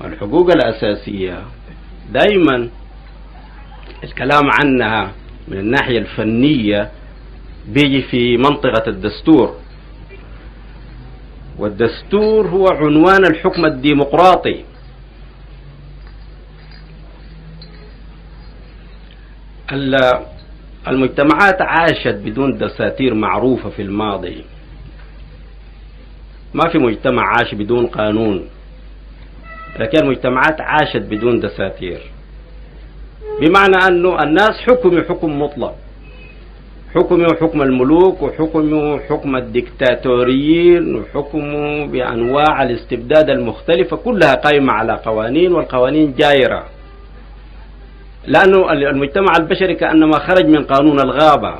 الحقوق الأساسية دائما الكلام عنها من الناحية الفنية بيجي في منطقة الدستور، والدستور هو عنوان الحكم الديمقراطي. المجتمعات عاشت بدون دساتير معروفة في الماضي، ما في مجتمع عاش بدون قانون، لكن المجتمعات عاشت بدون دساتير، بمعنى أنه الناس حكموا حكم مطلق، حكموا حكم الملوك وحكموا حكم الدكتاتوريين وحكموا بأنواع الاستبداد المختلفة، كلها قائمة على قوانين، والقوانين جائرة، لأنه المجتمع البشري كأنما خرج من قانون الغابة.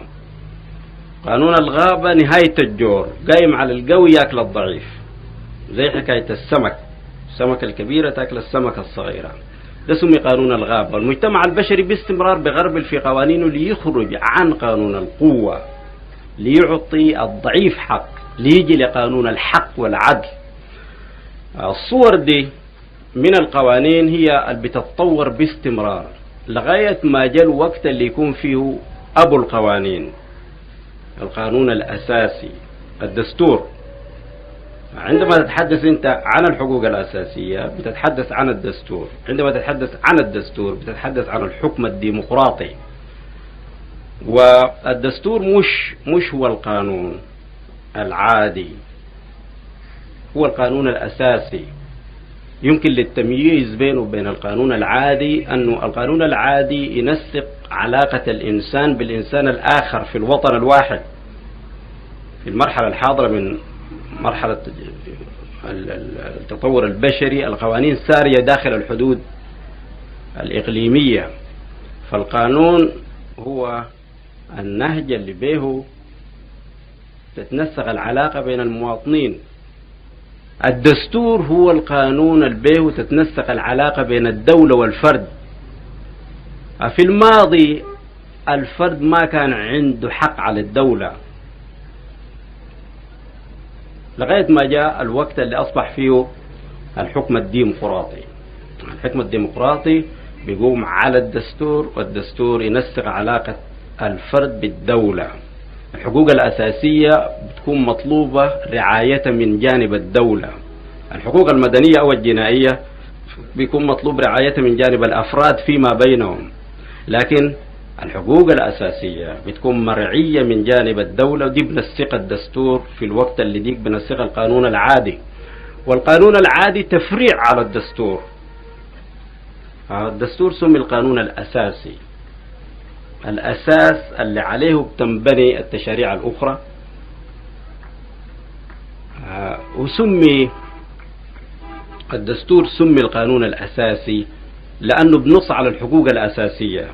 قانون الغابة نهاية الجور، قايم على القوي يأكل الضعيف، زي حكاية السمكة الكبيرة تأكل السمكة الصغيرة، ده سمي قانون الغابة. والمجتمع البشري باستمرار بغربل في قوانينه ليخرج عن قانون القوة، ليعطي الضعيف حق، ليجي لقانون الحق والعدل. الصور دي من القوانين هي اللي بتتطور باستمرار لغاية ما جاء الوقت اللي يكون فيه أبو القوانين، القانون الأساسي، الدستور. عندما تتحدث أنت عن الحقوق الأساسية بتتحدث عن الدستور، عندما تتحدث عن الدستور بتتحدث عن الحكم الديمقراطي. والدستور مش هو القانون العادي، هو القانون الأساسي. يمكن للتمييز بينه وبين القانون العادي أنه القانون العادي ينسق علاقة الإنسان بالإنسان الآخر في الوطن الواحد. في المرحلة الحاضرة من مرحلة التطور البشري القوانين سارية داخل الحدود الإقليمية، فالقانون هو النهج اللي به تتنسق العلاقة بين المواطنين. الدستور هو القانون اللي به تتنسق العلاقة بين الدولة والفرد. في الماضي الفرد ما كان عنده حق على الدولة لغاية ما جاء الوقت اللي أصبح فيه الحكم الديمقراطي. الحكم الديمقراطي بيقوم على الدستور، والدستور ينسق علاقة الفرد بالدولة. الحقوق الأساسية بتكون مطلوبة رعاية من جانب الدولة. الحقوق المدنية أو الجنائية بيكون مطلوب رعاية من جانب الأفراد فيما بينهم، لكن الحقوق الأساسية بتكون مرعية من جانب الدولة، ودي بنسق الدستور في الوقت اللي ديك بنسق القانون العادي. والقانون العادي تفريع على الدستور. الدستور سمي القانون الأساسي، الأساس اللي عليه بتنبني التشريع الأخرى. وسمي الدستور سمي القانون الأساسي لأنه بنص على الحقوق الأساسية.